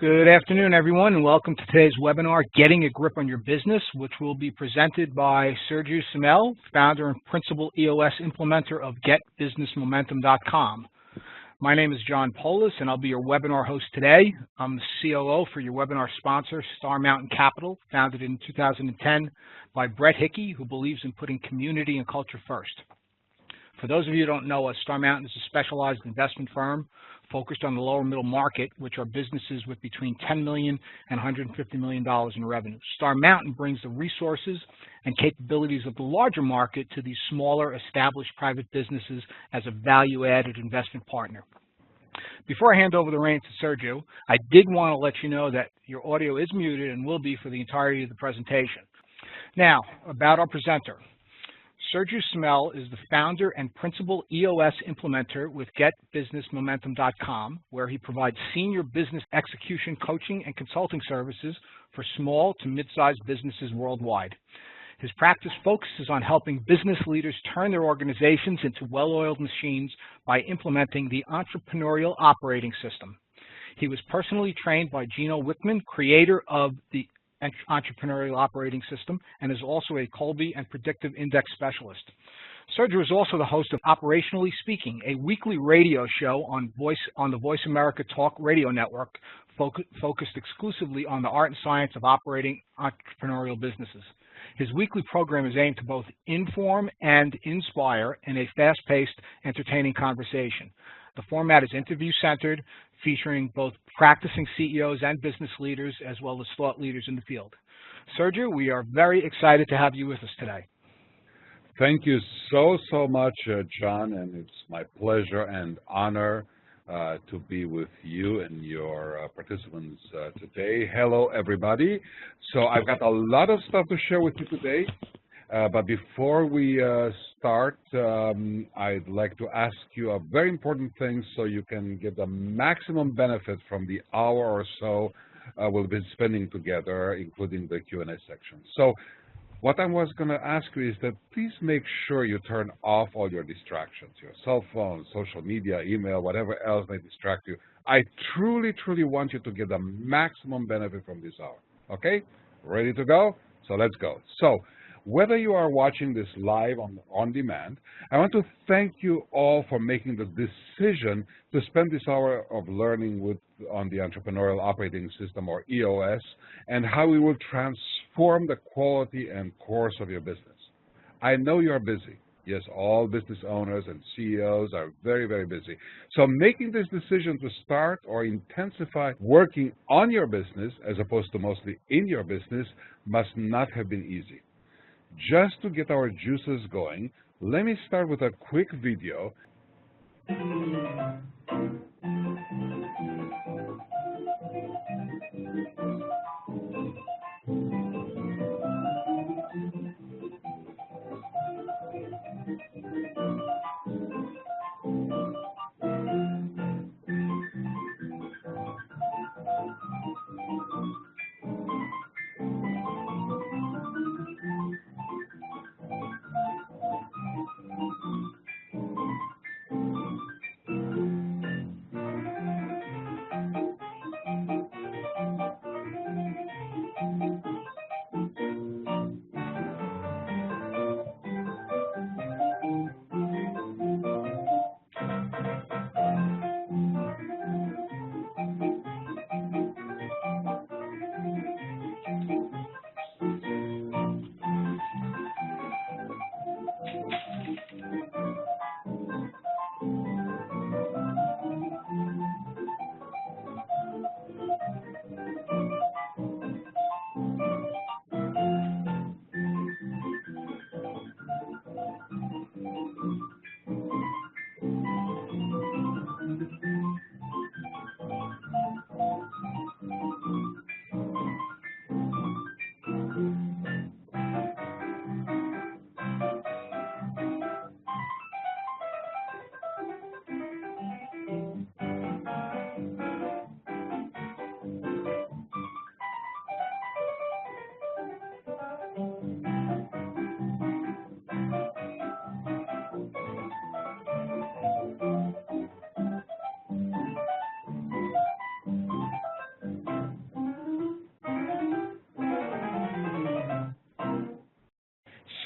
Good afternoon, everyone, and welcome to today's webinar, Getting a Grip on Your Business, which will be presented by Sergio Simel, founder and principal EOS implementer of GetBusinessMomentum.com. My name is John Polis, and I'll be your webinar host today. I'm the COO for your webinar sponsor, Star Mountain Capital, founded in 2010 by Brett Hickey, who believes in putting community and culture first. For those of you who don't know us, Star Mountain is a specialized investment firm focused on the lower middle market, which are businesses with between $10 million and $150 million in revenue. Star Mountain brings the resources and capabilities of the larger market to these smaller, established private businesses as a value-added investment partner. Before I hand over the reins to Sergio, I did want to let you know that your audio is muted and will be for the entirety of the presentation. Now, about our presenter. Sergio Simel is the founder and principal EOS implementer with GetBusinessMomentum.com, where he provides senior business execution coaching and consulting services for small to mid-sized businesses worldwide. His practice focuses on helping business leaders turn their organizations into well-oiled machines by implementing the entrepreneurial operating system. He was personally trained by Gino Wickman, creator of the entrepreneurial operating system, and is also a Colby and predictive index specialist. Sergio is also the host of Operationally Speaking, a weekly radio show on the Voice America Talk radio network focused exclusively on the art and science of operating entrepreneurial businesses. His weekly program is aimed to both inform and inspire in a fast-paced, entertaining conversation. The format is interview-centered, featuring both practicing CEOs and business leaders, as well as thought leaders in the field. Sergio, we are very excited to have you with us today. Thank you so much, John, and it's my pleasure and honor to be with you and your participants today. Hello, everybody. So I've got a lot of stuff to share with you today. But before we start, I'd like to ask you a very important thing so you can get the maximum benefit from the hour or so we'll be spending together, including the Q&A section. So what I was going to ask you is that please make sure you turn off all your distractions, your cell phone, social media, email, whatever else may distract you. I truly want you to get the maximum benefit from this hour. Okay? Ready to go? So let's go. So whether you are watching this live on demand, I want to thank you all for making the decision to spend this hour of learning on the Entrepreneurial Operating System, or EOS, and how we will transform the quality and course of your business. I know you're busy. Yes, all business owners and CEOs are very busy. So making this decision to start or intensify working on your business, as opposed to mostly in your business, must not have been easy. Just to get our juices going, let me start with a quick video.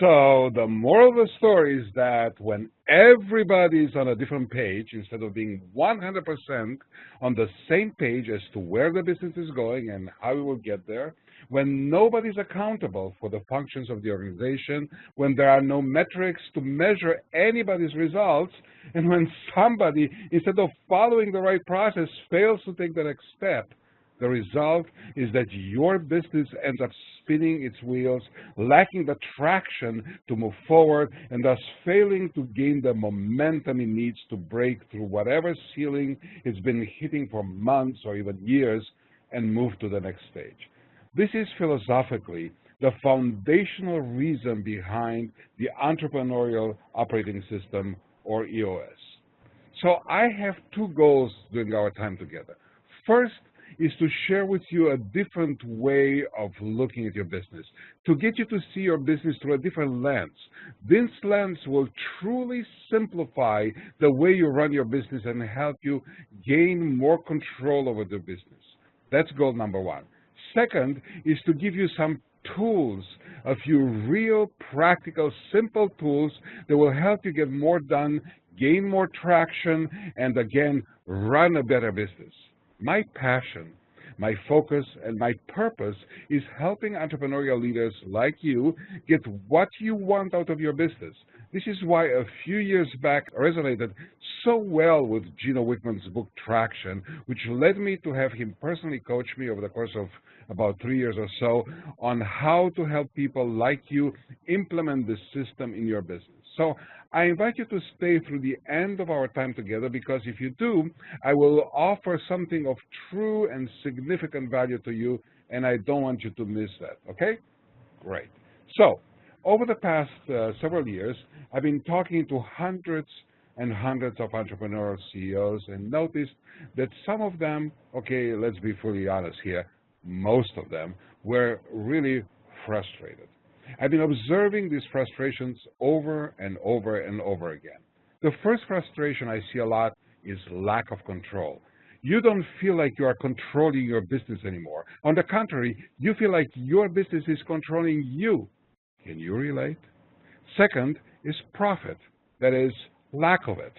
So the moral of the story is that when everybody's on a different page, instead of being 100% on the same page as to where the business is going and how we will get there, when nobody's accountable for the functions of the organization, when there are no metrics to measure anybody's results, and when somebody, instead of following the right process, fails to take the next step, the result is that your business ends up spinning its wheels, lacking the traction to move forward, and thus failing to gain the momentum it needs to break through whatever ceiling it's been hitting for months or even years and move to the next stage. This is philosophically the foundational reason behind the Entrepreneurial Operating System, or EOS. So I have two goals during our time together. First is to share with you a different way of looking at your business, to get you to see your business through a different lens. This lens will truly simplify the way you run your business and help you gain more control over the business. That's goal number one. Second is to give you some tools, a few real, practical, simple tools that will help you get more done, gain more traction, and again, run a better business. My passion, my focus, and my purpose is helping entrepreneurial leaders like you get what you want out of your business. This is why a few years back resonated so well with Gino Wickman's book Traction, which led me to have him personally coach me over the course of about 3 years or so on how to help people like you implement this system in your business. So I invite you to stay through the end of our time together, because if you do, I will offer something of true and significant value to you, and I don't want you to miss that, okay? Great. So over the past several years, I've been talking to hundreds and hundreds of entrepreneurial CEOs and noticed that some of them, okay, let's be fully honest here, most of them were really frustrated. I've been observing these frustrations over and over and over again. The first frustration I see a lot is lack of control. You don't feel like you are controlling your business anymore. On the contrary, you feel like your business is controlling you. Can you relate? Second is profit, that is, lack of it.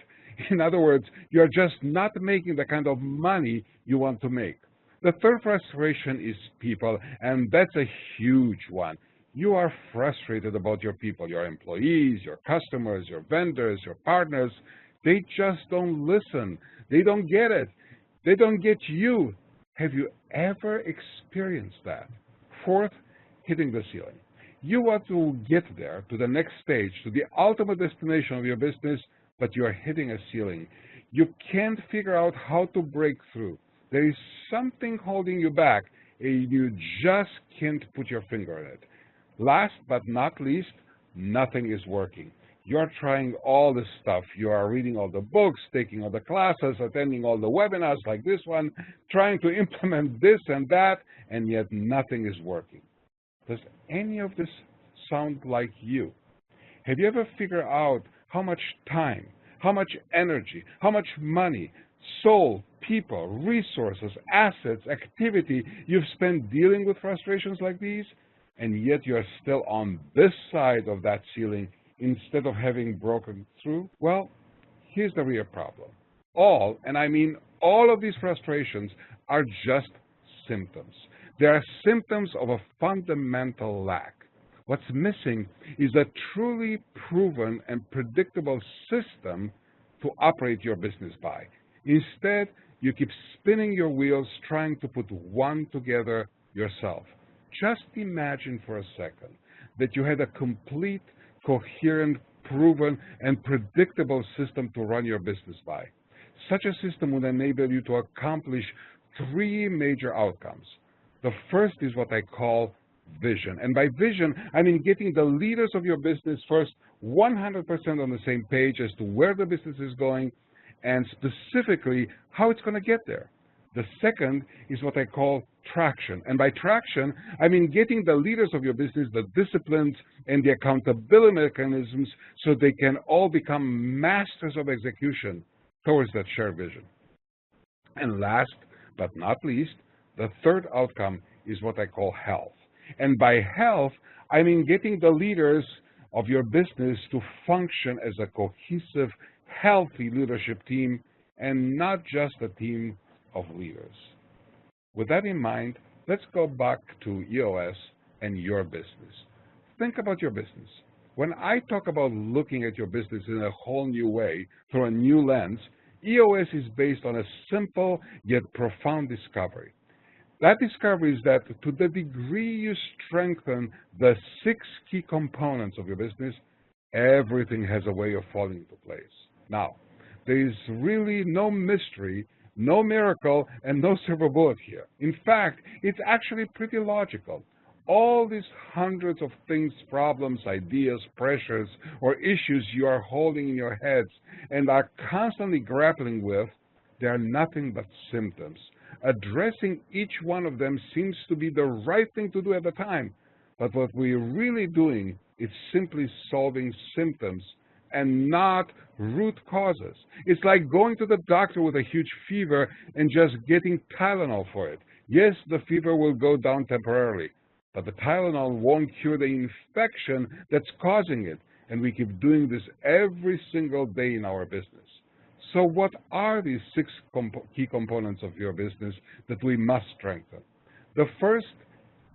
In other words, you're just not making the kind of money you want to make. The third frustration is people, and that's a huge one. You are frustrated about your people, your employees, your customers, your vendors, your partners. They just don't listen. They don't get it. They don't get you. Have you ever experienced that? Fourth, hitting the ceiling. You want to get there to the next stage, to the ultimate destination of your business, but you are hitting a ceiling. You can't figure out how to break through. There is something holding you back, and you just can't put your finger on it. Last but not least, nothing is working. You're trying all this stuff. You are reading all the books, taking all the classes, attending all the webinars like this one, trying to implement this and that, and yet nothing is working. Does any of this sound like you? Have you ever figured out how much time, how much energy, how much money, soul, people, resources, assets, activity you've spent dealing with frustrations like these, and yet you're still on this side of that ceiling instead of having broken through? Well, here's the real problem. All, and I mean all of these frustrations, are just symptoms. They are symptoms of a fundamental lack. What's missing is a truly proven and predictable system to operate your business by. Instead, you keep spinning your wheels trying to put one together yourself. Just imagine for a second that you had a complete, coherent, proven, and predictable system to run your business by. Such a system would enable you to accomplish three major outcomes. The first is what I call vision. And by vision, I mean getting the leaders of your business first 100% on the same page as to where the business is going and specifically how it's going to get there. The second is what I call traction. And by traction, I mean getting the leaders of your business, the disciplines, and the accountability mechanisms so they can all become masters of execution towards that shared vision. And last but not least, the third outcome is what I call health. And by health, I mean getting the leaders of your business to function as a cohesive, healthy leadership team and not just a team of leaders. With that in mind, let's go back to EOS and your business. Think about your business. When I talk about looking at your business in a whole new way, through a new lens, EOS is based on a simple yet profound discovery. That discovery is that to the degree you strengthen the 6 key components of your business, everything has a way of falling into place. Now, there is really no mystery, no miracle, and no silver bullet here. In fact, it's actually pretty logical. All these hundreds of things, problems, ideas, pressures, or issues you are holding in your heads and are constantly grappling with, they are nothing but symptoms. Addressing each one of them seems to be the right thing to do at the time, but what we're really doing is simply solving symptoms and not root causes. It's like going to the doctor with a huge fever and just getting Tylenol for it. Yes, the fever will go down temporarily, but the Tylenol won't cure the infection that's causing it, and we keep doing this every single day in our business. So what are these 6 key components of your business that we must strengthen? The first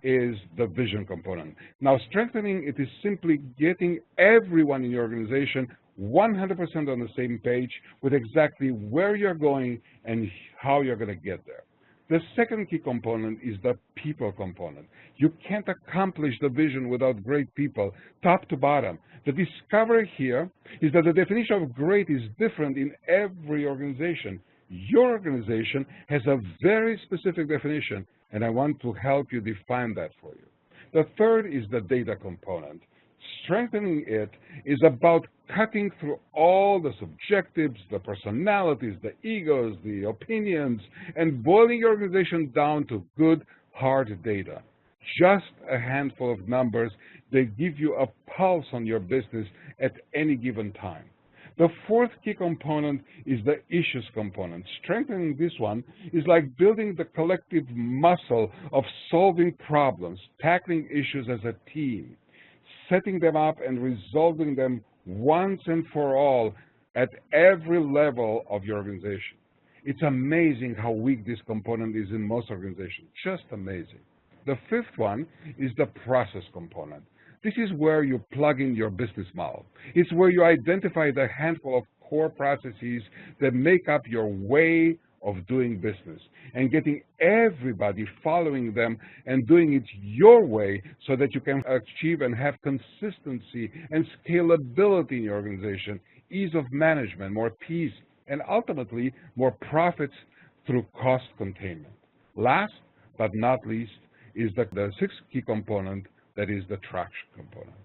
is the vision component. Now, strengthening it is simply getting everyone in your organization 100% on the same page with exactly where you're going and how you're going to get there. The second key component is the people component. You can't accomplish the vision without great people, top to bottom. The discovery here is that the definition of great is different in every organization. Your organization has a very specific definition, and I want to help you define that for you. The third is the data component. Strengthening it is about cutting through all the subjectives, the personalities, the egos, the opinions, and boiling your organization down to good, hard data. Just a handful of numbers that give you a pulse on your business at any given time. The fourth key component is the issues component. Strengthening this one is like building the collective muscle of solving problems, tackling issues as a team, setting them up and resolving them once and for all at every level of your organization. It's amazing how weak this component is in most organizations, just amazing. The fifth one is the process component. This is where you plug in your business model. It's where you identify the handful of core processes that make up your way of doing business and getting everybody following them and doing it your way so that you can achieve and have consistency and scalability in your organization, ease of management, more peace, and ultimately more profits through cost containment. Last but not least is the sixth key component, that is the traction component.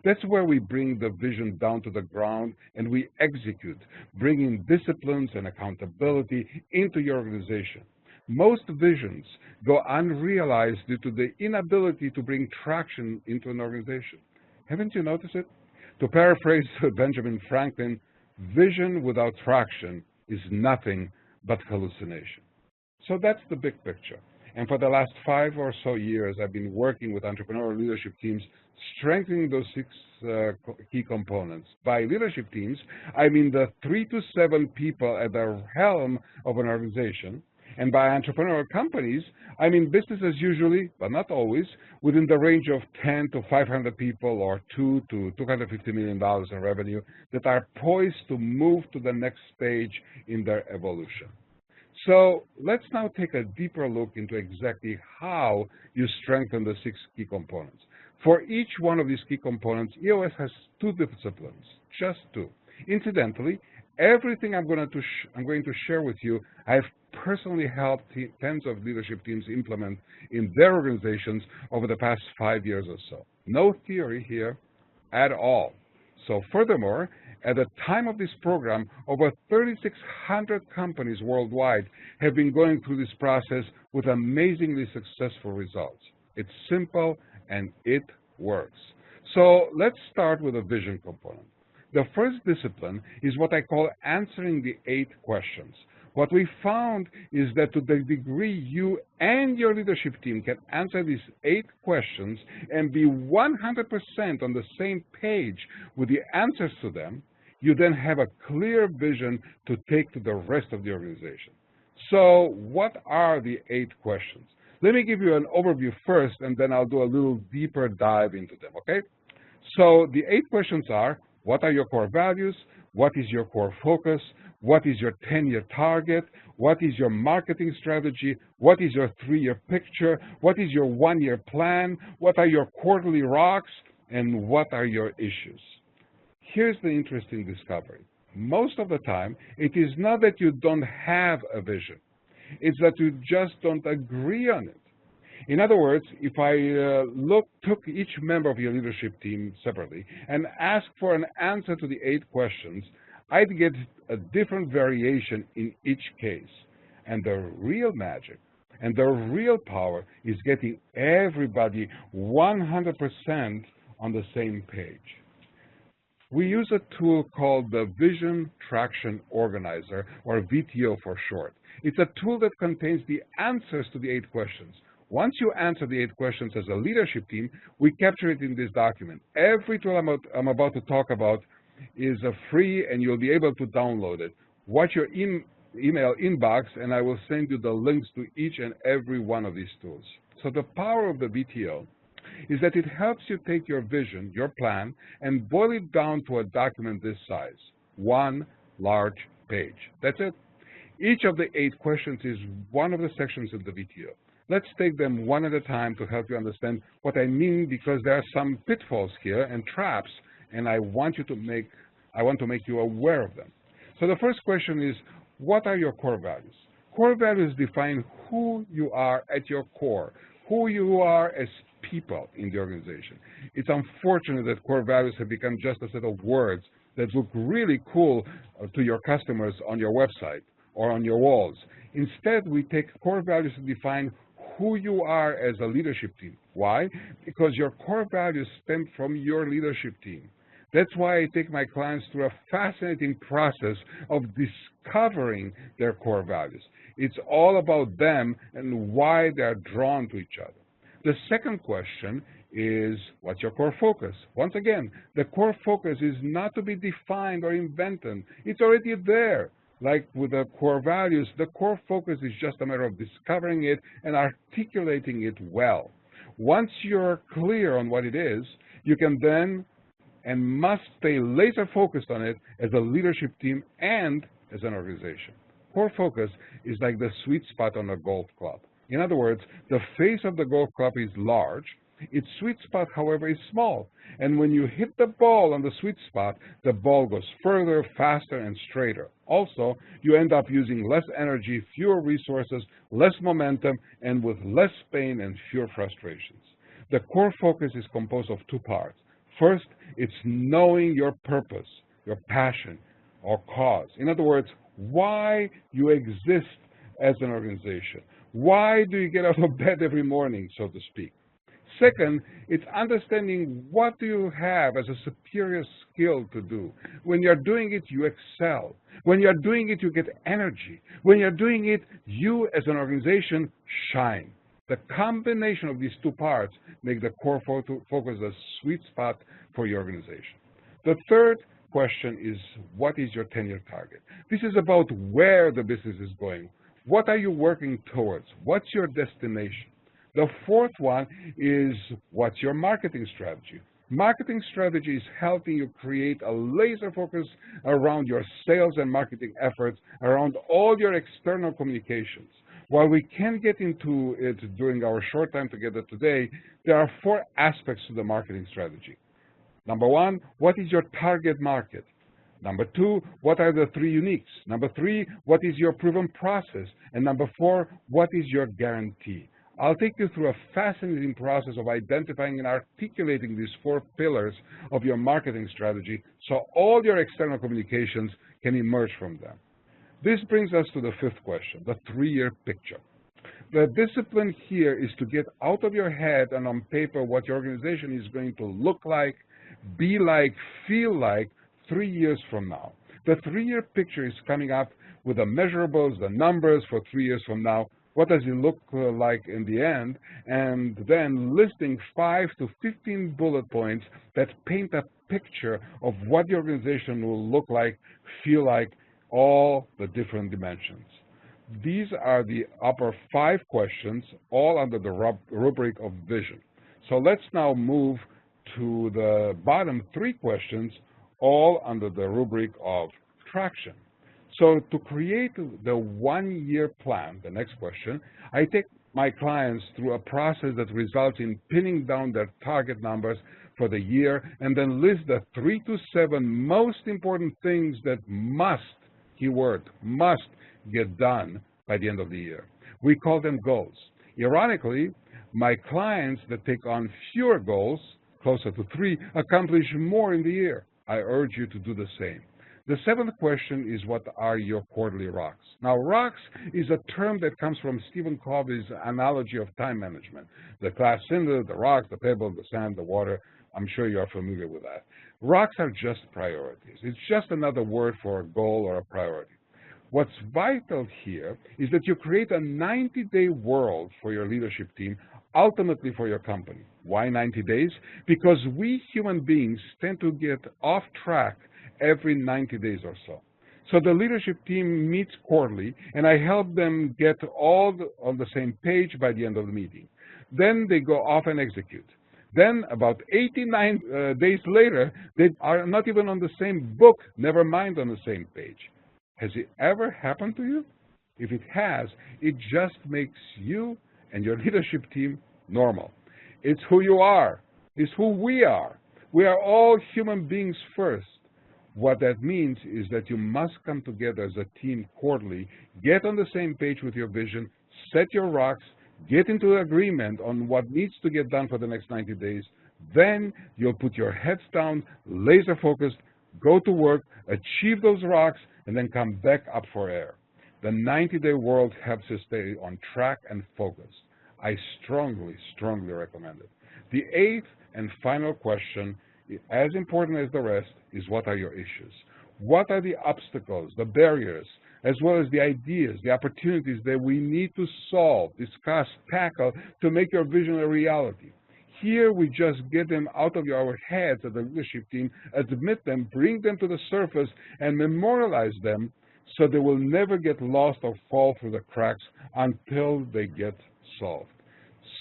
That's where we bring the vision down to the ground and we execute, bringing disciplines and accountability into your organization. Most visions go unrealized due to the inability to bring traction into an organization. Haven't you noticed it? To paraphrase Benjamin Franklin, vision without traction is nothing but hallucination. So that's the big picture. And for the last 5 or so years, I've been working with entrepreneurial leadership teams, strengthening those 6 key components. By leadership teams, I mean the 3 to 7 people at the helm of an organization. And by entrepreneurial companies, I mean businesses usually, but not always, within the range of 10 to 500 people or $2 to $250 million in revenue that are poised to move to the next stage in their evolution. So let's now take a deeper look into exactly how you strengthen the 6 key components. For each one of these key components, EOS has 2 disciplines, just 2. Incidentally, everything I'm going to share with you, I've personally helped tens of leadership teams implement in their organizations over the past 5 years or so. No theory here at all. So furthermore, at the time of this program, over 3,600 companies worldwide have been going through this process with amazingly successful results. It's simple and it works. So let's start with a vision component. The first discipline is what I call answering the 8 questions. What we found is that to the degree you and your leadership team can answer these 8 questions and be 100% on the same page with the answers to them, you then have a clear vision to take to the rest of the organization. So what are the 8 questions? Let me give you an overview first, and then I'll do a little deeper dive into them, okay? So the 8 questions are, what are your core values? What is your core focus? What is your 10-year target? What is your marketing strategy? What is your 3-year picture? What is your 1-year plan? What are your quarterly rocks? And what are your issues? Here's the interesting discovery. Most of the time, it is not that you don't have a vision. It's that you just don't agree on it. In other words, if I took each member of your leadership team separately and asked for an answer to the 8 questions, I'd get a different variation in each case. And the real magic and the real power is getting everybody 100% on the same page. We use a tool called the Vision Traction Organizer, or VTO for short. It's a tool that contains the answers to the 8 questions. Once you answer the 8 questions as a leadership team, we capture it in this document. Every tool I'm about to talk about is free, and you'll be able to download it. Watch your email inbox, and I will send you the links to each and every one of these tools. So the power of the VTO is that it helps you take your vision, your plan, and boil it down to a document this size, 1 large page. That's it. Each of the 8 questions is one of the sections of the VTO. Let's take them one at a time to help you understand what I mean, because there are some pitfalls here and traps, and I want to make you aware of them. So the first question is, what are your core values? Core values define who you are at your core, who you are as people in the organization. It's unfortunate that core values have become just a set of words that look really cool to your customers on your website or on your walls. Instead, we take core values to define who you are as a leadership team. Why? Because your core values stem from your leadership team. That's why I take my clients through a fascinating process of discovering their core values. It's all about them and why they're drawn to each other. The second question is, what's your core focus? Once again, the core focus is not to be defined or invented. It's already there. Like with the core values, the core focus is just a matter of discovering it and articulating it well. Once you're clear on what it is, you can then and must stay laser focused on it as a leadership team and as an organization. Core focus is like the sweet spot on a golf club. In other words, the face of the golf club is large. Its sweet spot, however, is small. And when you hit the ball on the sweet spot, the ball goes further, faster, and straighter. Also, you end up using less energy, fewer resources, less momentum, and with less pain and fewer frustrations. The core focus is composed of 2 parts. First, it's knowing your purpose, your passion, or cause. In other words, why you exist as an organization. Why do you get out of bed every morning, so to speak? Second, it's understanding what do you have as a superior skill to do. When you're doing it, you excel. When you're doing it, you get energy. When you're doing it, you as an organization shine. The combination of these 2 parts make the core focus a sweet spot for your organization. The third question is, what is your 10-year target? This is about where the business is going. What are you working towards? What's your destination? The fourth one is, what's your marketing strategy? Marketing strategy is helping you create a laser focus around your sales and marketing efforts, around all your external communications. While we can get into it during our short time together today, there are 4 aspects to the marketing strategy. Number 1, what is your target market? Number 2, what are the 3 uniques? Number 3, what is your proven process? And number 4, what is your guarantee? I'll take you through a fascinating process of identifying and articulating these 4 pillars of your marketing strategy so all your external communications can emerge from them. This brings us to the 5th question, the 3-year picture. The discipline here is to get out of your head and on paper what your organization is going to look like, be like, feel like 3 years from now. The 3-year picture is coming up with the measurables, the numbers for 3 years from now. What does it look like in the end? And then listing 5 to 15 bullet points that paint a picture of what the organization will look like, feel like, all the different dimensions. These are the upper 5 questions, all under the rubric of vision. So let's now move to the bottom 3 questions, all under the rubric of traction. So to create the 1-year plan, the next question, I take my clients through a process that results in pinning down their target numbers for the year and then list the 3 to 7 most important things that must, keyword, must get done by the end of the year. We call them goals. Ironically, my clients that take on fewer goals, closer to 3, accomplish more in the year. I urge you to do the same. The 7th question is, what are your quarterly rocks? Now, rocks is a term that comes from Stephen Covey's analogy of time management. The glass cylinder, the rocks, the pebble, the sand, the water. I'm sure you are familiar with that. Rocks are just priorities. It's just another word for a goal or a priority. What's vital here is that you create a 90-day world for your leadership team, ultimately for your company. Why 90 days? Because we human beings tend to get off track every 90 days or so. So the leadership team meets quarterly, and I help them get all on the same page by the end of the meeting. Then they go off and execute. Then about 89 days later, they are not even on the same book, never mind on the same page. Has it ever happened to you? If it has, it just makes you and your leadership team normal. It's who you are. It's who we are. We are all human beings first. What that means is that you must come together as a team quarterly, get on the same page with your vision, set your rocks, get into agreement on what needs to get done for the next 90 days. Then you'll put your heads down, laser focused, go to work, achieve those rocks, and then come back up for air. The 90-day world helps you stay on track and focused. I strongly, strongly recommend it. The 8th and final question, as important as the rest, is what are your issues? What are the obstacles, the barriers, as well as the ideas, the opportunities that we need to solve, discuss, tackle to make your vision a reality? Here we just get them out of our heads as a leadership team, admit them, bring them to the surface, and memorialize them so they will never get lost or fall through the cracks until they get solved.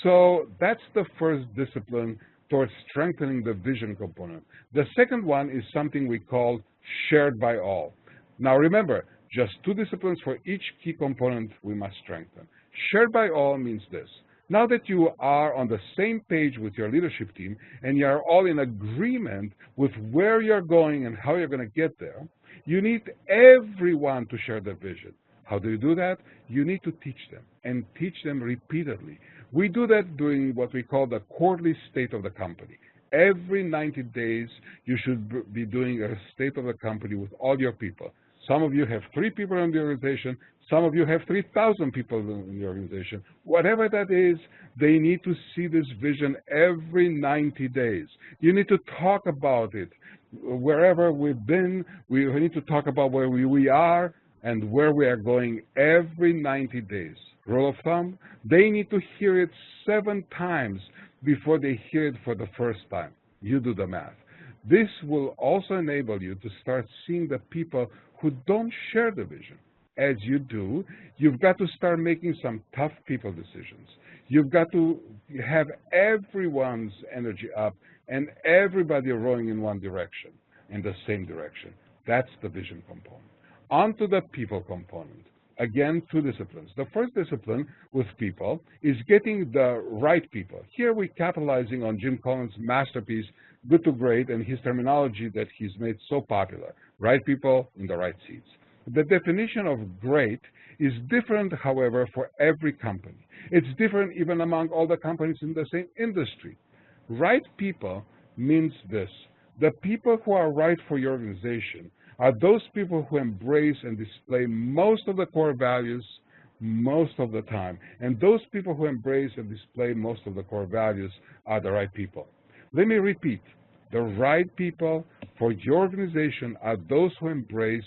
So that's the first discipline towards strengthening the vision component. The second one is something we call shared by all. Now remember, just 2 disciplines for each key component we must strengthen. Shared by all means this. Now that you are on the same page with your leadership team and you are all in agreement with where you're going and how you're going to get there, you need everyone to share the vision. How do you do that? You need to teach them, and teach them repeatedly. We do that during what we call the quarterly state of the company. Every 90 days, you should be doing a state of the company with all your people. Some of you have 3 people in the organization. Some of you have 3,000 people in the organization. Whatever that is, they need to see this vision every 90 days. You need to talk about it. Wherever we've been, we need to talk about where we are and where we are going every 90 days. Rule of thumb, they need to hear it 7 times before they hear it for the first time. You do the math. This will also enable you to start seeing the people who don't share the vision. As you do, you've got to start making some tough people decisions. You've got to have everyone's energy up and everybody rowing in one direction, in the same direction. That's the vision component. On to the people component. Again, 2 disciplines. The first discipline with people is getting the right people. Here we're capitalizing on Jim Collins' masterpiece, Good to Great, and his terminology that he's made so popular. Right people in the right seats. The definition of great is different, however, for every company. It's different even among all the companies in the same industry. Right people means this. The people who are right for your organization are those people who embrace and display most of the core values most of the time. And those people who embrace and display most of the core values are the right people. Let me repeat. The right people for your organization are those who embrace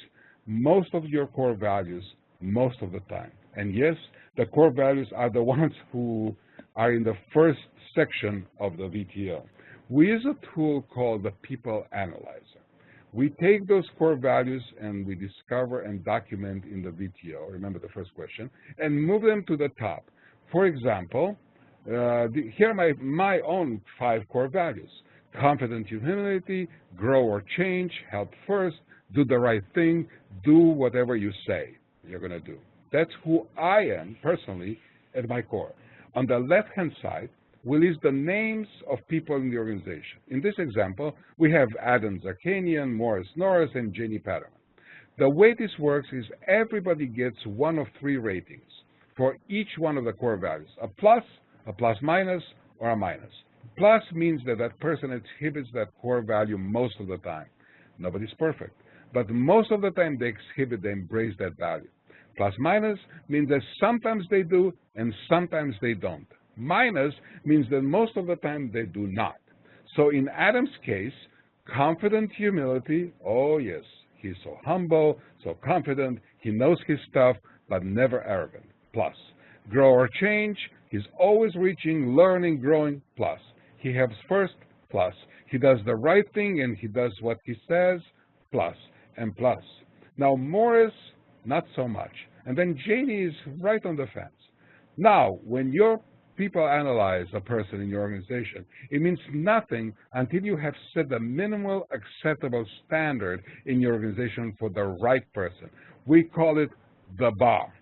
most of your core values most of the time. And yes, the core values are the ones who are in the first section of the VTO. We use a tool called the People Analyzer. We take those core values and we discover and document in the VTO, remember the first question, and move them to the top. For example, here are my own 5 core values: confident humility, grow or change, help first, do the right thing, do whatever you say you're going to do. That's who I am personally at my core. On the left-hand side, we list the names of people in the organization. In this example, we have Adam Zakanian, Morris Norris, and Jenny Patterman. The way this works is everybody gets one of 3 ratings for each one of the core values: a plus minus, or a minus. Plus means that that person exhibits that core value most of the time. Nobody's perfect, but most of the time they embrace that value. Plus minus means that sometimes they do and sometimes they don't. Minus means that most of the time they do not. So in Adam's case, confident humility, oh yes, he's so humble, so confident, he knows his stuff, but never arrogant, plus. Grow or change, he's always reaching, learning, growing, plus. He helps first, plus. He does the right thing and he does what he says, plus, and plus. Now Morris, not so much. And then Janie is right on the fence. Now, when your people analyze a person in your organization, it means nothing until you have set the minimal acceptable standard in your organization for the right person. We call it the bar.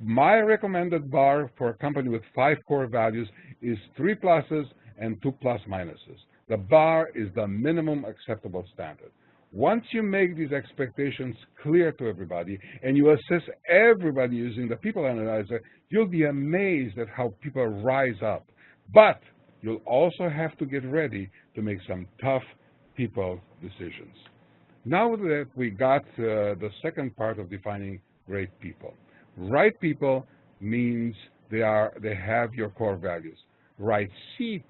My recommended bar for a company with 5 core values is 3 pluses and 2 plus minuses. The bar is the minimum acceptable standard. Once you make these expectations clear to everybody and you assess everybody using the People Analyzer, you'll be amazed at how people rise up. But you'll also have to get ready to make some tough people decisions. Now that we got the second part of defining great people. Right people means they have your core values. Right seat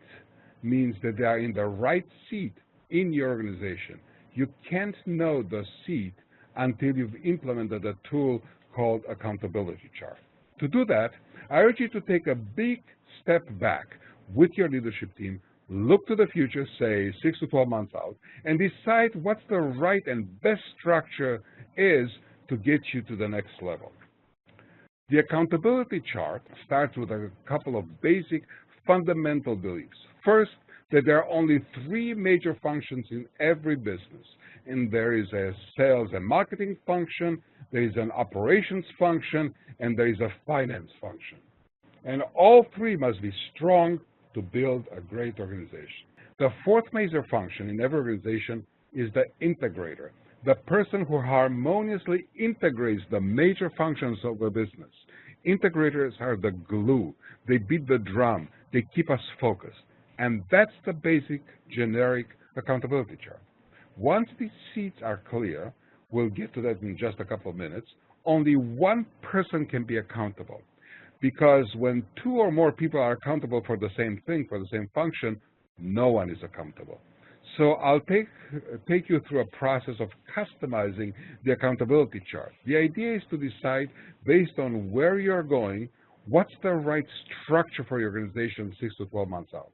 means that they are in the right seat in your organization. You can't know the seat until you've implemented a tool called accountability chart. To do that, I urge you to take a big step back with your leadership team, look to the future, say 6 to 12 months out, and decide what's the right and best structure is to get you to the next level. The accountability chart starts with a couple of basic fundamental beliefs. First, that there are only 3 major functions in every business. And there is a sales and marketing function, there is an operations function, and there is a finance function. And all 3 must be strong to build a great organization. The 4th major function in every organization is the integrator, the person who harmoniously integrates the major functions of the business. Integrators are the glue. They beat the drum. They keep us focused. And that's the basic, generic accountability chart. Once these seats are clear, we'll get to that in just a couple of minutes, only one person can be accountable. Because when 2 or more people are accountable for the same thing, for the same function, no one is accountable. So I'll take you through a process of customizing the accountability chart. The idea is to decide, based on where you're going, what's the right structure for your organization 6 to 12 months out.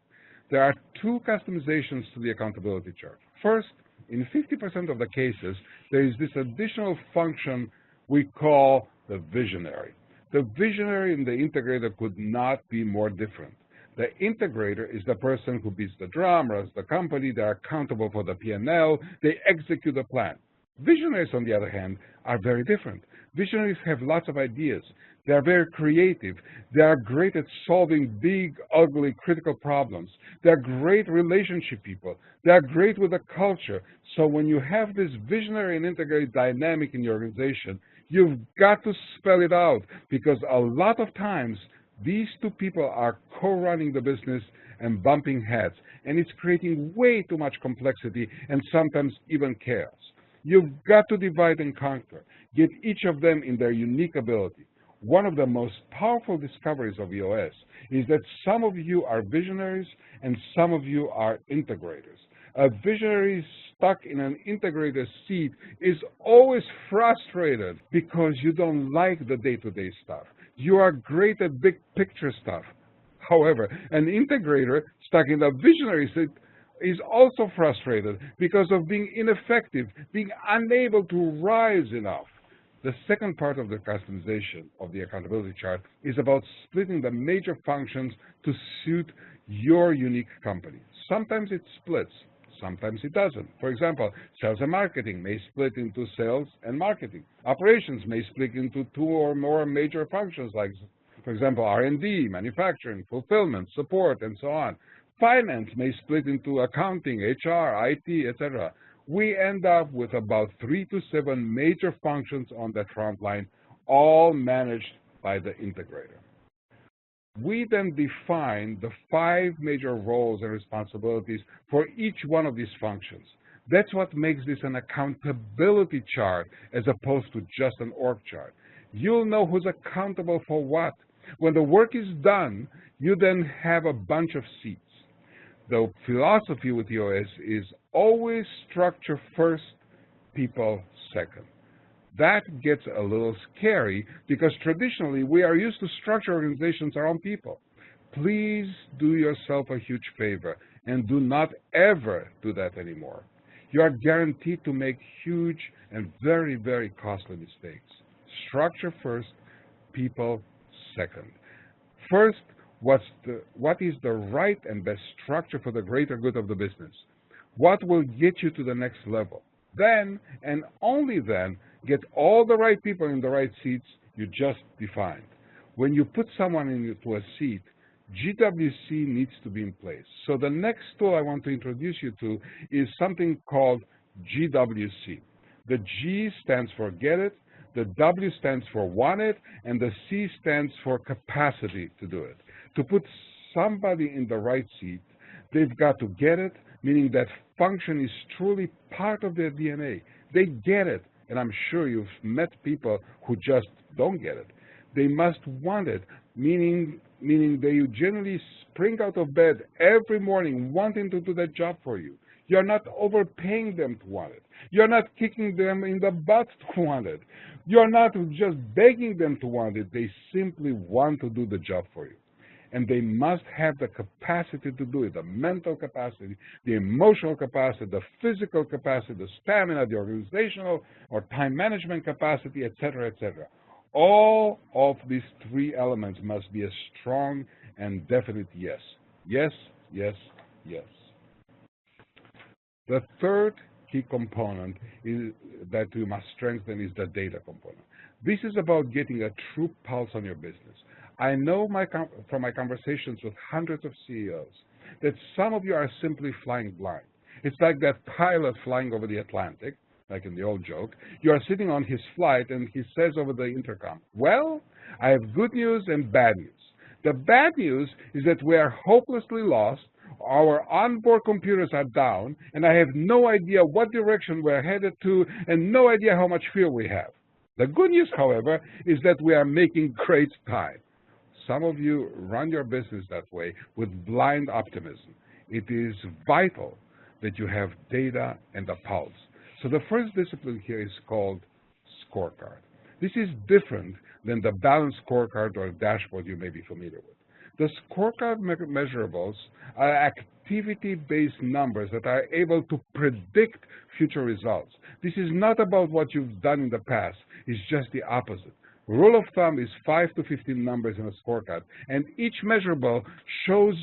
There are 2 customizations to the accountability chart. First, in 50% of the cases, there is this additional function we call the visionary. The visionary and the integrator could not be more different. The integrator is the person who beats the drum, runs the company, they're accountable for the P&L, they execute the plan. Visionaries, on the other hand, are very different. Visionaries have lots of ideas. They are very creative. They are great at solving big, ugly, critical problems. They are great relationship people. They are great with the culture. So when you have this visionary and integrated dynamic in your organization, you've got to spell it out, because a lot of times these 2 people are co-running the business and bumping heads, and it's creating way too much complexity and sometimes even chaos. You've got to divide and conquer. Get each of them in their unique ability. One of the most powerful discoveries of EOS is that some of you are visionaries and some of you are integrators. A visionary stuck in an integrator seat is always frustrated because you don't like the day-to-day stuff. You are great at big picture stuff. However, an integrator stuck in a visionary seat is also frustrated because of being ineffective, being unable to rise enough. The second part of the customization of the accountability chart is about splitting the major functions to suit your unique company. Sometimes it splits, sometimes it doesn't. For example, sales and marketing may split into sales and marketing. Operations may split into 2 or more major functions like, for example, R&D, manufacturing, fulfillment, support, and so on. Finance may split into accounting, HR, IT, etc. We end up with about 3 to 7 major functions on that front line, all managed by the integrator. We then define the 5 major roles and responsibilities for each one of these functions. That's what makes this an accountability chart as opposed to just an org chart. You'll know who's accountable for what. When the work is done, you then have a bunch of seats. The philosophy with EOS is always structure first, people second. That gets a little scary because traditionally we are used to structure organizations around people. Please do yourself a huge favor and do not ever do that anymore. You are guaranteed to make huge and very, very costly mistakes. Structure first, people second. First, what is the right and best structure for the greater good of the business? What will get you to the next level? Then, and only then, get all the right people in the right seats you just defined. When you put someone into a seat, GWC needs to be in place. So the next tool I want to introduce you to is something called GWC. The G stands for get it, the W stands for want it, and the C stands for capacity to do it. To put somebody in the right seat, they've got to get it, meaning that function is truly part of their DNA. They get it, and I'm sure you've met people who just don't get it. They must want it, meaning they generally spring out of bed every morning wanting to do that job for you. You're not overpaying them to want it. You're not kicking them in the butt to want it. You're not just begging them to want it. They simply want to do the job for you. And they must have the capacity to do it, the mental capacity, the emotional capacity, the physical capacity, the stamina, the organizational or time management capacity, etc., etc. All of these 3 elements must be a strong and definite yes. Yes, yes, yes. The third key component that you must strengthen is the data component. This is about getting a true pulse on your business. I know from my conversations with hundreds of CEOs that some of you are simply flying blind. It's like that pilot flying over the Atlantic, like in the old joke. You are sitting on his flight and he says over the intercom, well, I have good news and bad news. The bad news is that we are hopelessly lost, our onboard computers are down, and I have no idea what direction we're headed to and no idea how much fuel we have. The good news, however, is that we are making great time. Some of you run your business that way with blind optimism. It is vital that you have data and a pulse. So the first discipline here is called Scorecard. This is different than the balanced scorecard or dashboard you may be familiar with. The scorecard measurables are activity-based numbers that are able to predict future results. This is not about what you've done in the past. It's just the opposite. Rule of thumb is 5 to 15 numbers in a scorecard, and each measurable shows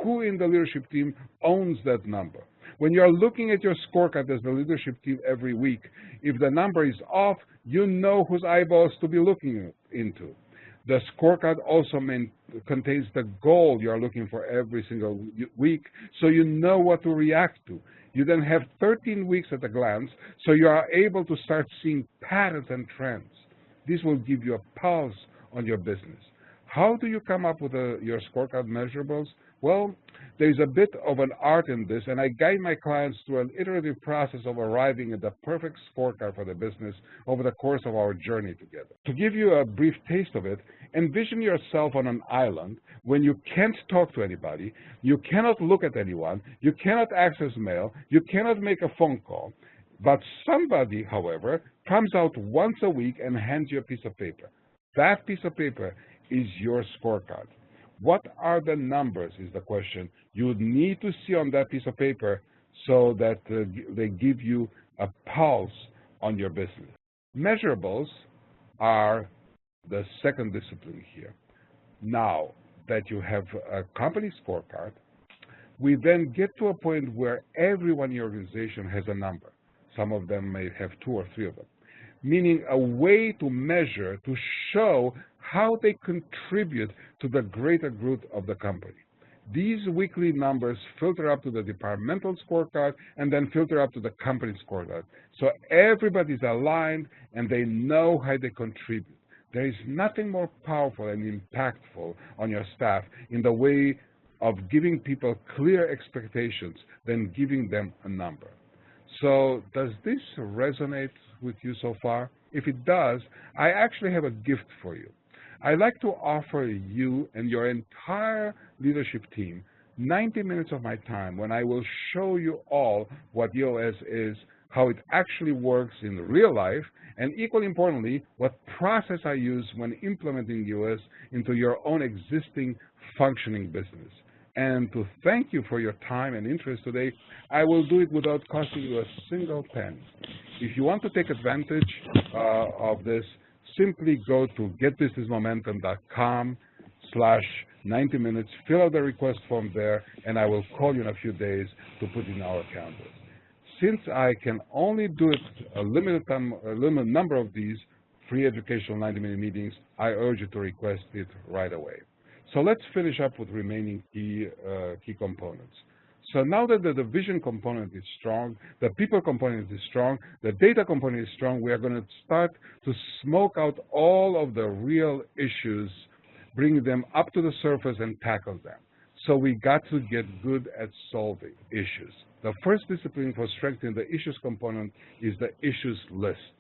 who in the leadership team owns that number. When you're looking at your scorecard as the leadership team every week, if the number is off, you know whose eyeballs to be looking into. The scorecard also contains the goal you're looking for every single week, so you know what to react to. You then have 13 weeks at a glance, so you are able to start seeing patterns and trends. This will give you a pulse on your business. How do you come up with your scorecard measurables? Well, There's a bit of an art in this, and I guide my clients through an iterative process of arriving at the perfect scorecard for the business over the course of our journey together. To give you a brief taste of it, envision yourself on an island when you can't talk to anybody, you cannot look at anyone, you cannot access mail, you cannot make a phone call, but somebody, however, comes out once a week and hands you a piece of paper. That piece of paper is your scorecard. What are the numbers is the question you need to see on that piece of paper so that they give you a pulse on your business. Measurables are the second discipline here. Now that you have a company scorecard, we then get to a point where everyone in your organization has a number. Some of them may have 2 or 3 of them, meaning a way to measure, to show how they contribute to the greater good of the company. These weekly numbers filter up to the departmental scorecard and then filter up to the company scorecard. So everybody's aligned and they know how they contribute. There is nothing more powerful and impactful on your staff in the way of giving people clear expectations than giving them a number. So does this resonate with you so far? If it does, I actually have a gift for you. I'd like to offer you and your entire leadership team 90 minutes of my time when I will show you all what EOS is, how it actually works in real life, and equally importantly, what process I use when implementing EOS into your own existing functioning business. And to thank you for your time and interest today, I will do it without costing you a single penny. If you want to take advantage of this, simply go to getbusinessmomentum.com/90 minutes, fill out the request form there, and I will call you in a few days to put in our calendar. Since I can only do it a limited number of these free educational 90-minute meetings, I urge you to request it right away. So let's finish up with remaining key components. So now that the vision component is strong, the people component is strong, the data component is strong, we are going to start to smoke out all of the real issues, bring them up to the surface and tackle them. So we got to get good at solving issues. The first discipline for strengthening the issues component is the issues list.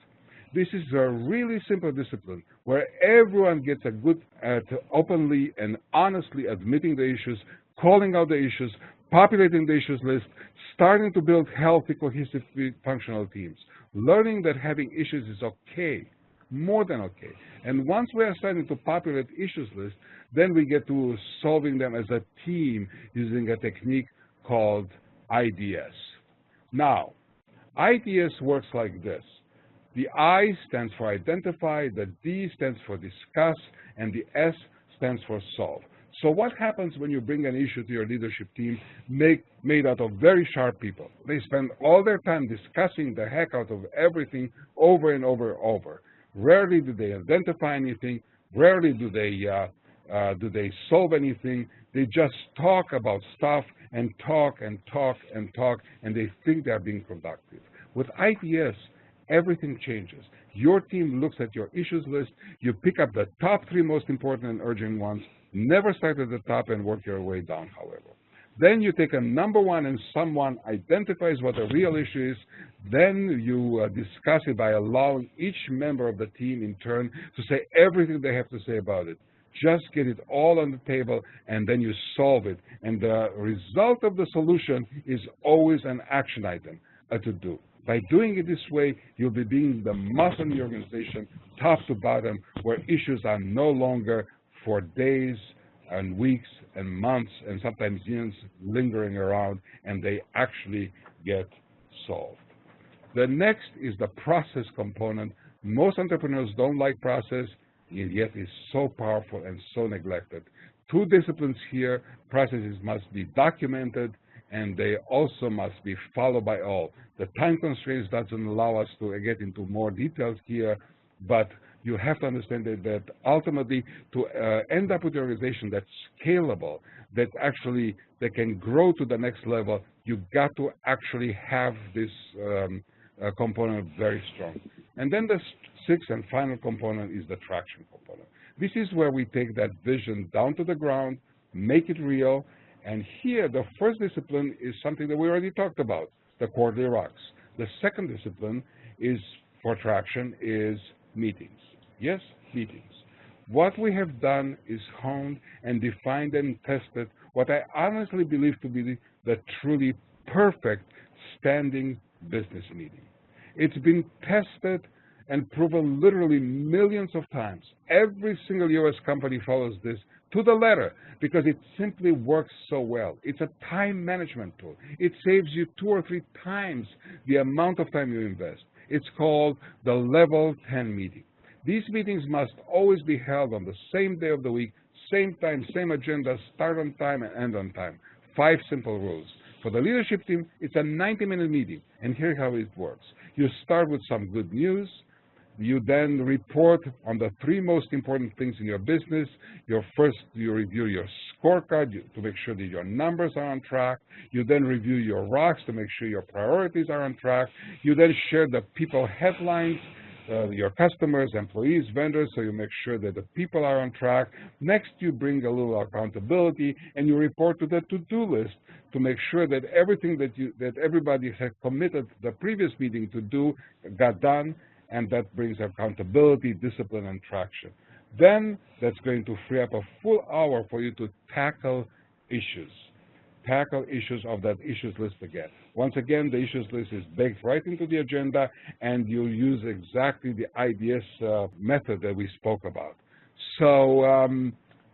This is a really simple discipline where everyone gets a good at openly and honestly admitting the issues, calling out the issues, populating the issues list, starting to build healthy, cohesive, functional teams, learning that having issues is okay, more than okay. And once we are starting to populate issues list, then we get to solving them as a team using a technique called IDS. Now, IDS works like this. The I stands for identify, the D stands for discuss, and the S stands for solve. So what happens when you bring an issue to your leadership team made out of very sharp people? They spend all their time discussing the heck out of everything over and over and over. Rarely do they identify anything. Rarely do they solve anything. They just talk about stuff and talk and talk and talk, and they think they're being productive. With IDS, everything changes. Your team looks at your issues list. You pick up the top 3 most important and urgent ones. Never start at the top and work your way down, however. Then you take a number 1 and someone identifies what the real issue is. Then you discuss it by allowing each member of the team in turn to say everything they have to say about it. Just get it all on the table, and then you solve it. And the result of the solution is always an action item, a to-do. By doing it this way, you'll be being the muscle in the organization, top to bottom, where issues are no longer for days and weeks and months and sometimes years lingering around, and they actually get solved. The next is the process component. Most entrepreneurs don't like process, and yet it's so powerful and so neglected. 2 disciplines here. Processes must be documented, and they also must be followed by all. The time constraints doesn't allow us to get into more details here, but you have to understand that ultimately to end up with an organization that's scalable, that can grow to the next level, you got to actually have this component very strong. And then the 6th and final component is the traction component. This is where we take that vision down to the ground, make it real, And here, the first discipline is something that we already talked about, the quarterly rocks. The second discipline is, for traction, is meetings. Yes, meetings. What we have done is honed and defined and tested what I honestly believe to be the truly perfect standing business meeting. It's been tested and proven literally millions of times. Every single U.S. company follows this to the letter because it simply works so well. It's a time management tool. It saves you 2 or 3 times the amount of time you invest. It's called the Level 10 meeting. These meetings must always be held on the same day of the week, same time, same agenda, start on time and end on time. 5 simple rules. For the leadership team, it's a 90-minute meeting, and here's how it works. You start with some good news. You then report on the 3 most important things in your business. You review your scorecard to make sure that your numbers are on track. You then review your rocks to make sure your priorities are on track. You then share the people headlines, your customers, employees, vendors, so you make sure that the people are on track. Next, you bring a little accountability, and you report to the to-do list to make sure that everything that everybody had committed the previous meeting to do got done, and that brings accountability, discipline, and traction. Then that's going to free up a full hour for you to tackle issues. Tackle issues of that issues list again. Once again, the issues list is baked right into the agenda, and you use exactly the IDS method that we spoke about. So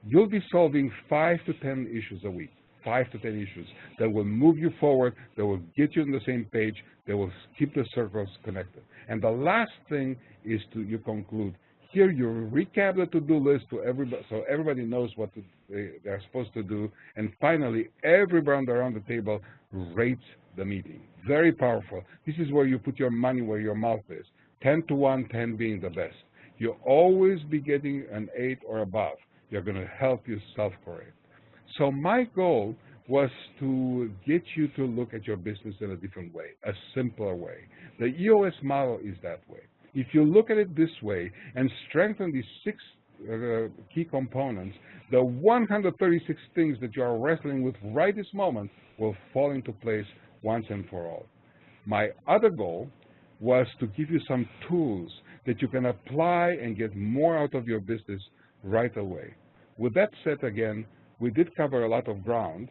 you'll be solving 5 to 10 issues a week. 5 to 10 issues that will move you forward, that will get you on the same page, that will keep the circles connected. And the last thing is you conclude. Here you recap the to-do list to everybody, so everybody knows what they're supposed to do. And finally, everyone around the table rates the meeting. Very powerful. This is where you put your money where your mouth is. 10 to 1, 10 being the best. You'll always be getting an 8 or above. You're going to help you self-correct. So my goal was to get you to look at your business in a different way, a simpler way. The EOS model is that way. If you look at it this way and strengthen these 6 key components, the 136 things that you are wrestling with right this moment will fall into place once and for all. My other goal was to give you some tools that you can apply and get more out of your business right away. With that said, again, we did cover a lot of ground.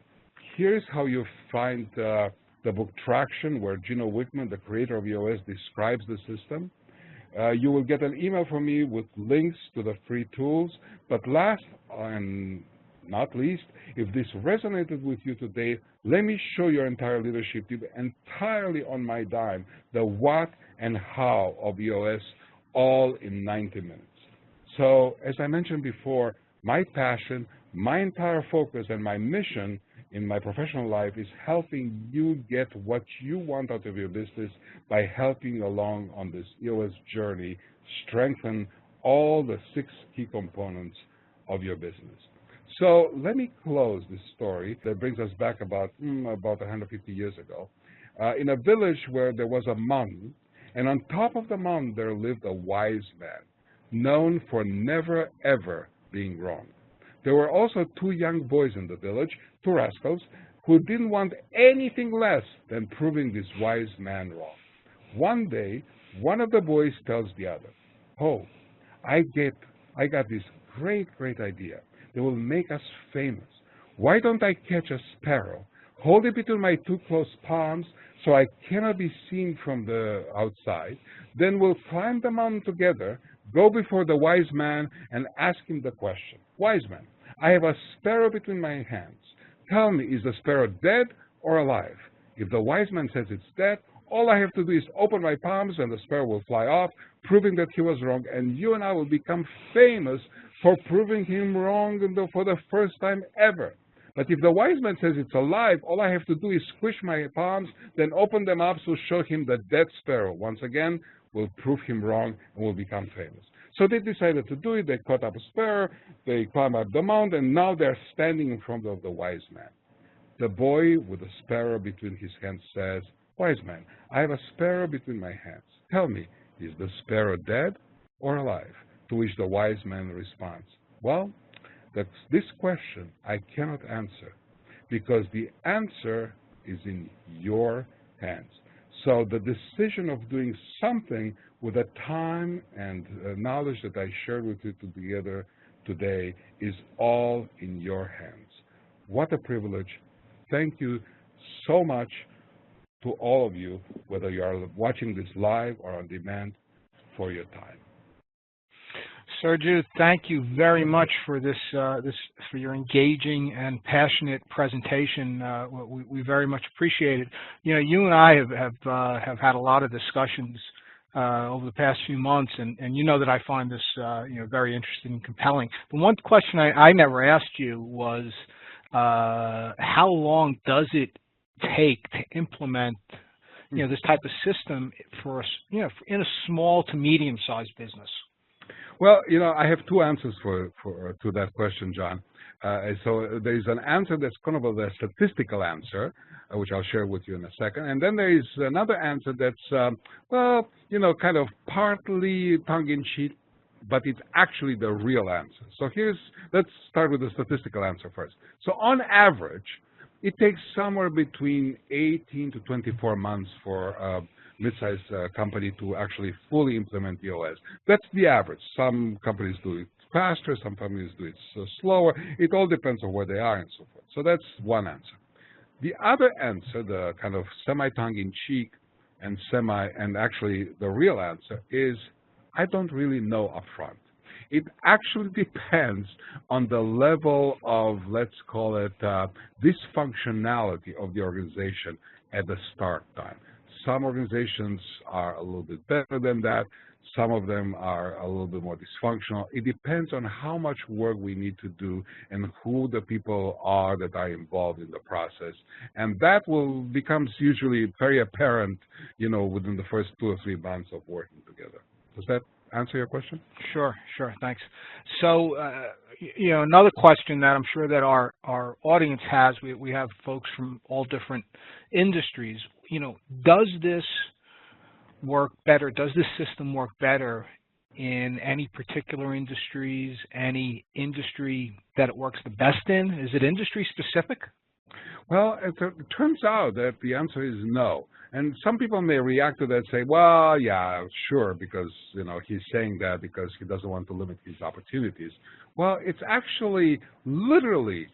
Here's how you find the book Traction, where Gino Wickman, the creator of EOS, describes the system. You will get an email from me with links to the free tools. But last and not least, if this resonated with you today, let me show your entire leadership team entirely on my dime, the what and how of EOS, all in 90 minutes. So as I mentioned before, my passion, my entire focus, and my mission in my professional life is helping you get what you want out of your business by helping you along on this EOS journey, strengthen all the 6 key components of your business. So let me close this story that brings us back about 150 years ago. In a village where there was a mountain, and on top of the mountain there lived a wise man, known for never ever being wrong. There were also 2 young boys in the village, 2 rascals, who didn't want anything less than proving this wise man wrong. One day, one of the boys tells the other, "Oh, I got this great idea that will make us famous. Why don't I catch a sparrow, hold it between my 2 closed palms so I cannot be seen from the outside, then we'll climb the mountain together, go before the wise man and ask him the question, 'Wise man, I have a sparrow between my hands. Tell me, is the sparrow dead or alive?' If the wise man says it's dead, all I have to do is open my palms and the sparrow will fly off, proving that he was wrong, and you and I will become famous for proving him wrong for the first time ever. But if the wise man says it's alive, all I have to do is squish my palms, then open them up to show him the dead sparrow. Once again, we'll prove him wrong and we'll become famous." So they decided to do it. They caught up a sparrow, they climbed up the mountain, and now they're standing in front of the wise man. The boy with the sparrow between his hands says, "Wise man, I have a sparrow between my hands. Tell me, is the sparrow dead or alive?" To which the wise man responds, "Well, this question I cannot answer, because the answer is in your hands. So the decision of doing something with the time and knowledge that I shared with you together today is all in your hands. What a privilege. Thank you so much to all of you, whether you are watching this live or on demand, for your time. Sergio, thank you very much for this, for your engaging and passionate presentation. We very much appreciate it. You know, you and I have had a lot of discussions over the past few months, and you know that I find this very interesting and compelling. The one question I never asked you was how long does it take to implement this type of system for in a small to medium-sized business? Well, I have two answers to that question, John. So there's an answer that's kind of a statistical answer, which I'll share with you in a second. And then there is another answer that's, kind of partly tongue-in-cheek, but it's actually the real answer. So let's start with the statistical answer first. So on average, it takes somewhere between 18 to 24 months for a mid-sized company to actually fully implement EOS. That's the average. Some companies do it faster, some companies do it slower. It all depends on where they are and so forth. So that's one answer. The other answer, the kind of semi-tongue-in-cheek and actually the real answer is, I don't really know upfront. It actually depends on the level of, let's call it, dysfunctionality of the organization at the start time. Some organizations are a little bit better than that. Some of them are a little bit more dysfunctional. It depends on how much work we need to do and who the people are that are involved in the process. And that becomes usually very apparent, within the first 2 or 3 months of working together. Does that answer your question? Sure, thanks. So, another question that I'm sure that our audience has, we have folks from all different industries. Does this work better? Does this system work better in any particular industries, any industry that it works the best in? Is it industry specific? Well, it turns out that the answer is no. And some people may react to that and say, well, yeah, sure, because, he's saying that because he doesn't want to limit his opportunities. Well, it's actually literally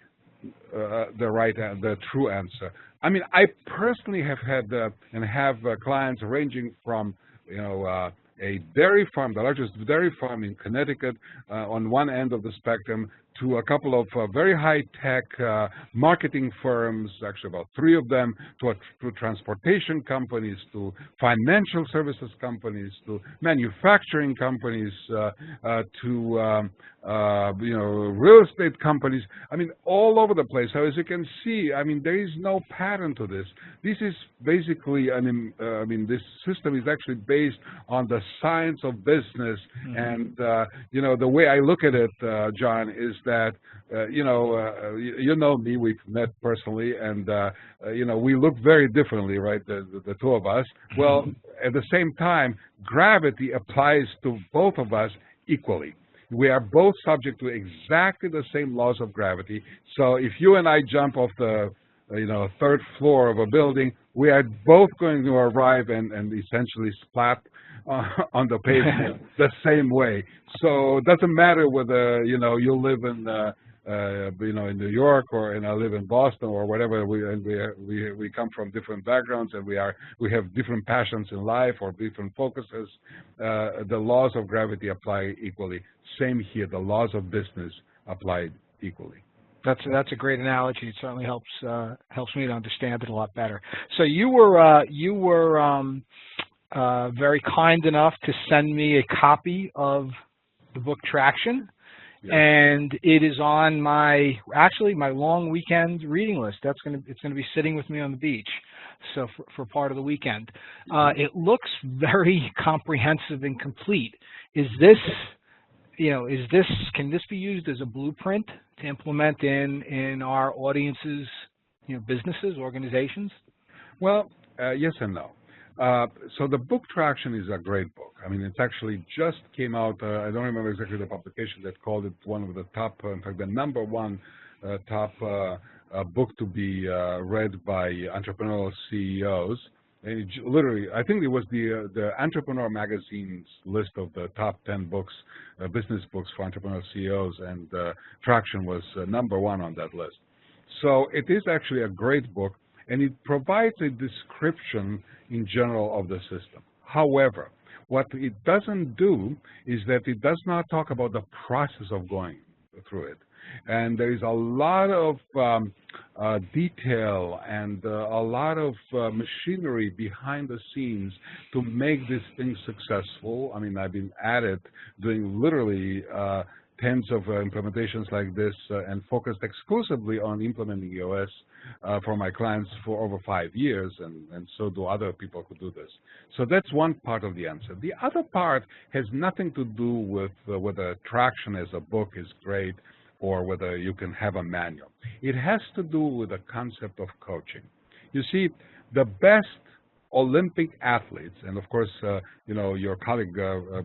the true answer. I mean, I personally have had and have clients ranging from, a dairy farm, the largest dairy farm in Connecticut, on one end of the spectrum, to a couple of very high-tech marketing firms, actually about 3 of them, to transportation companies, to financial services companies, to manufacturing companies, to real estate companies. I mean, all over the place. So as you can see, I mean, there is no pattern to this. This is basically this system is actually based on the science of business. Mm-hmm. And the way I look at it, John, is that you know me, we've met personally, and we look very differently, right? The 2 of us. Well, at the same time, gravity applies to both of us equally. We are both subject to exactly the same laws of gravity. So if you and I jump off the 3rd floor of a building, we are both going to arrive and essentially splat on the pavement the same way. So it doesn't matter whether you live in in New York and I live in Boston or whatever. We come from different backgrounds and we have different passions in life or different focuses. The laws of gravity apply equally. Same here. The laws of business apply equally. That's a great analogy. It certainly helps me to understand it a lot better. So you were very kind enough to send me a copy of the book Traction, yes. And it is on my long weekend reading list. It's going to be sitting with me on the beach, so for part of the weekend. It looks very comprehensive and complete. Can this be used as a blueprint to implement in our audience's businesses, organizations? Well, yes and no. So the book Traction is a great book. I mean, it's actually just came out. I don't remember exactly the publication that called it one of the top, in fact, the #1 top book to be read by entrepreneurial CEOs. And literally, I think it was the Entrepreneur Magazine's list of the top 10 books, business books for entrepreneurial CEOs, and Traction was #1 on that list. So it is actually a great book, and it provides a description in general of the system. However, what it doesn't do is that it does not talk about the process of going through it. And there is a lot of detail and a lot of machinery behind the scenes to make this thing successful. I mean, I've been at it doing literally tens of implementations like this and focused exclusively on implementing EOS for my clients for over 5 years, and so do other people who do this. So that's one part of the answer. The other part has nothing to do with whether Traction as a book is great or whether you can have a manual. It has to do with the concept of coaching. You see, the best Olympic athletes, and of course, you know, your colleague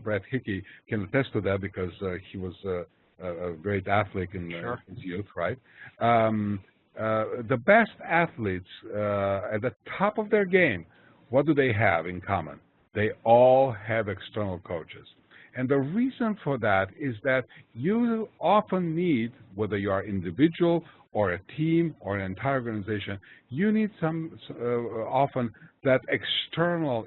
Brett Hickey can attest to that because he was a great athlete in his youth, right? The best athletes at the top of their game, what do they have in common? They all have external coaches. And the reason for that is that you often need, whether you are individual or a team or an entire organization, you need often that external,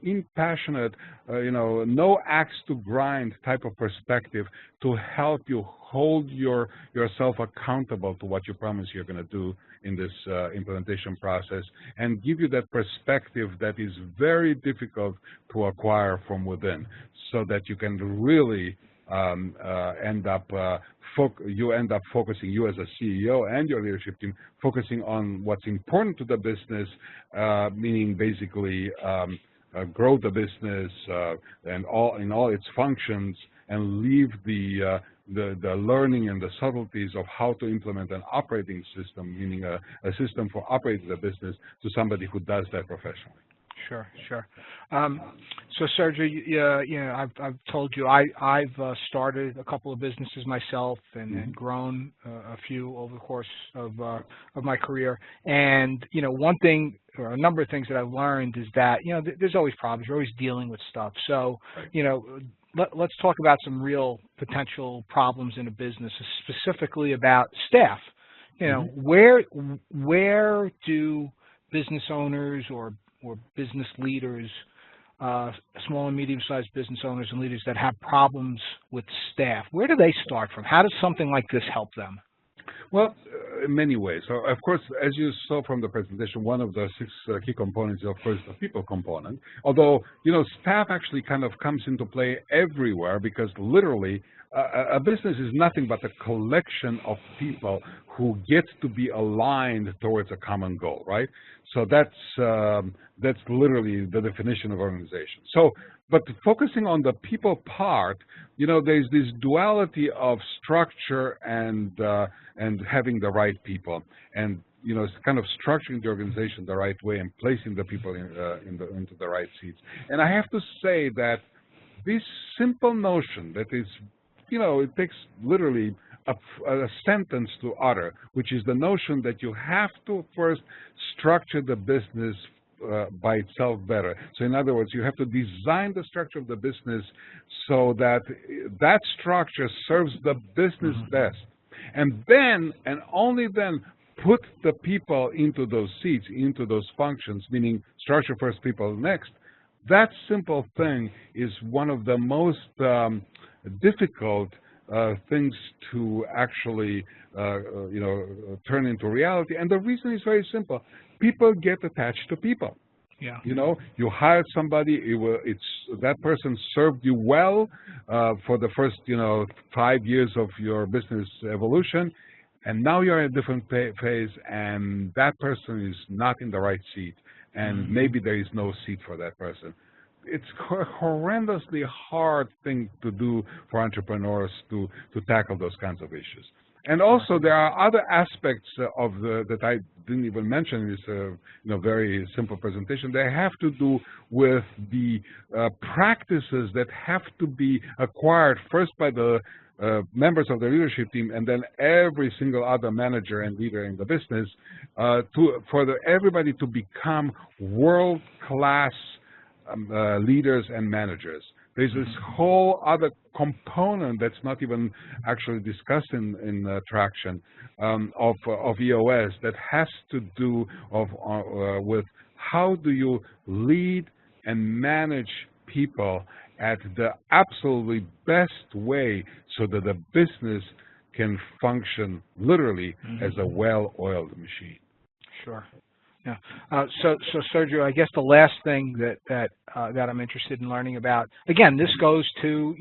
impassionate, you know, no axe to grind type of perspective to help you hold yourself accountable to what you promise you're going to do in this implementation process, and give you that perspective that is very difficult to acquire from within, so that you can really end up focusing, you as a CEO and your leadership team, focusing on what's important to the business, meaning basically grow the business and in all its functions, and leave the learning and the subtleties of how to implement an operating system, meaning a system for operating the business, to somebody who does that professionally. Sure, sure. So, Sergio, you know, I've told you I've started a couple of businesses myself and grown a few over the course of my career. And you know, one thing or a number of things that I've learned is that you know there's always problems. You're always dealing with stuff. So, you know, let's talk about some real potential problems in a business, specifically about staff. You know, where do business owners or business leaders, small and medium-sized business owners and leaders that have problems with staff, where do they start from? How does something like this help them? Well, in many ways. So, of course, as you saw from the presentation, one of the 6 key components is, of course, the people component. Although, you know, staff actually kind of comes into play everywhere, because literally a business is nothing but a collection of people who get to be aligned towards a common goal, right? So that's literally the definition of organization. So, but focusing on the people part, you know, there's this duality of structure and having the right people, and you know, it's kind of structuring the organization the right way and placing the people into the right seats. And I have to say that this simple notion that is, you know, it takes literally a sentence to utter, which is the notion that you have to first structure the business by itself better. So in other words, you have to design the structure of the business so that that structure serves the business best. And then, and only then, put the people into those seats, into those functions, meaning structure first, people next. That simple thing is one of the most difficult things to actually, you know, turn into reality. And the reason is very simple. People get attached to people. Yeah. You know, you hired somebody, that person served you well for the first, you know, 5 years of your business evolution, and now you're in a different phase, and that person is not in the right seat, and maybe there is no seat for that person. It's a horrendously hard thing to do for entrepreneurs to tackle those kinds of issues. And also, there are other aspects of that I didn't even mention in this you know, very simple presentation. They have to do with the practices that have to be acquired first by the members of the leadership team, and then every single other manager and leader in the business, for everybody to become world-class leaders and managers. There's this whole other component that's not even actually discussed in Traction of EOS that has to do with how do you lead and manage people at the absolutely best way so that the business can function literally as a well-oiled machine. Sure. Yeah. So Sergio, I guess the last thing that I'm interested in learning about, again, this goes to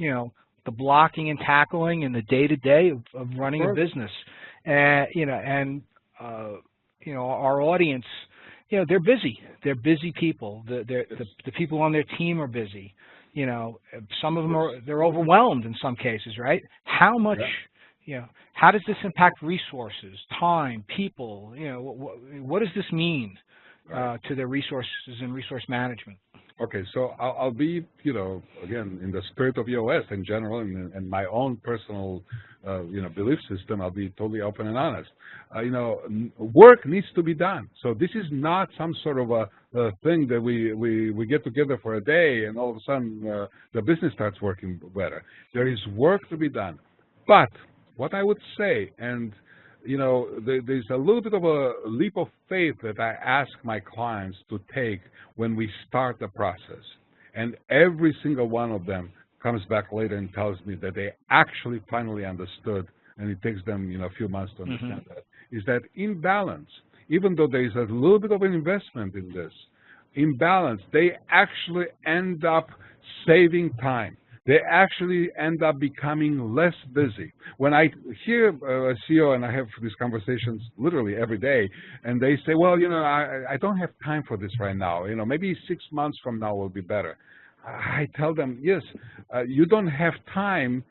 the blocking and tackling and the day-to-day of running a business, and our audience, they're busy. They're busy people. The people on their team are busy. Some of them they're overwhelmed in some cases, right? How much? How does this impact resources, time, people? What does this mean to their resources and resource management? Okay, so I'll be, again, in the spirit of EOS in general, and my own personal, belief system. I'll be totally open and honest. Work needs to be done. So this is not some sort of a thing that we get together for a day and all of a sudden the business starts working better. There is work to be done, but what I would say, and there's a little bit of a leap of faith that I ask my clients to take when we start the process. And every single one of them comes back later and tells me that they actually finally understood, and it takes them a few months to understand that, is that in balance, even though there is a little bit of an investment in this, in balance, they actually end up saving time. They actually end up becoming less busy. When I hear a CEO, and I have these conversations literally every day, and they say, well, I don't have time for this right now. Maybe 6 months from now will be better. I tell them, yes, you don't have time,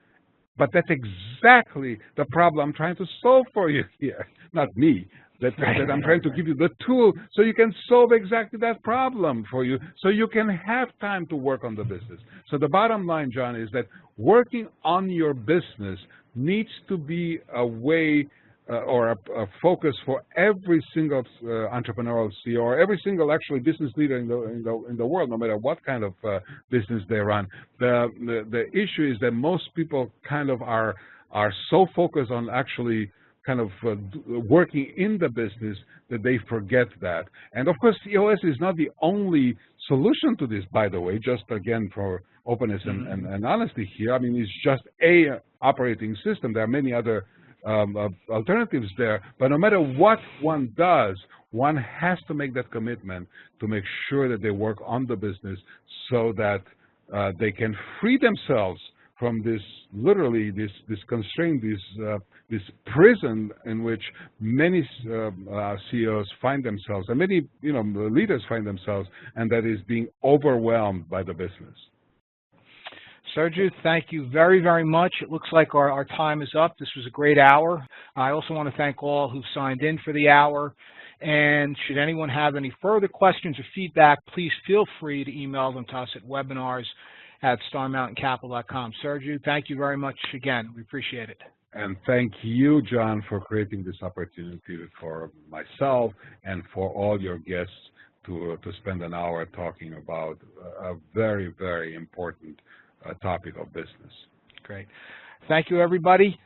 but that's exactly the problem I'm trying to solve for you here. Not me. That I'm trying to give you the tool so you can solve exactly that problem for you, so you can have time to work on the business. So the bottom line, John, is that working on your business needs to be a way or a focus for every single entrepreneurial CEO or every single actually business leader in the world, no matter what kind of business they run. The issue is that most people kind of are so focused on actually kind of working in the business that they forget that. And of course, EOS is not the only solution to this, by the way, just again for openness and honesty here. I mean, it's just a operating system. There are many other alternatives there, but no matter what one does, one has to make that commitment to make sure that they work on the business so that they can free themselves from this, literally, this constraint, this prison in which many CEOs find themselves, and many leaders find themselves, and that is being overwhelmed by the business. Sergio, thank you very, very much. It looks like our time is up. This was a great hour. I also want to thank all who signed in for the hour. And should anyone have any further questions or feedback, please feel free to email them to us at webinars@starmountaincapital.com. Sergio, thank you very much again. We appreciate it. And thank you, John, for creating this opportunity for myself and for all your guests to spend an hour talking about a very, very important topic of business. Great. Thank you, everybody.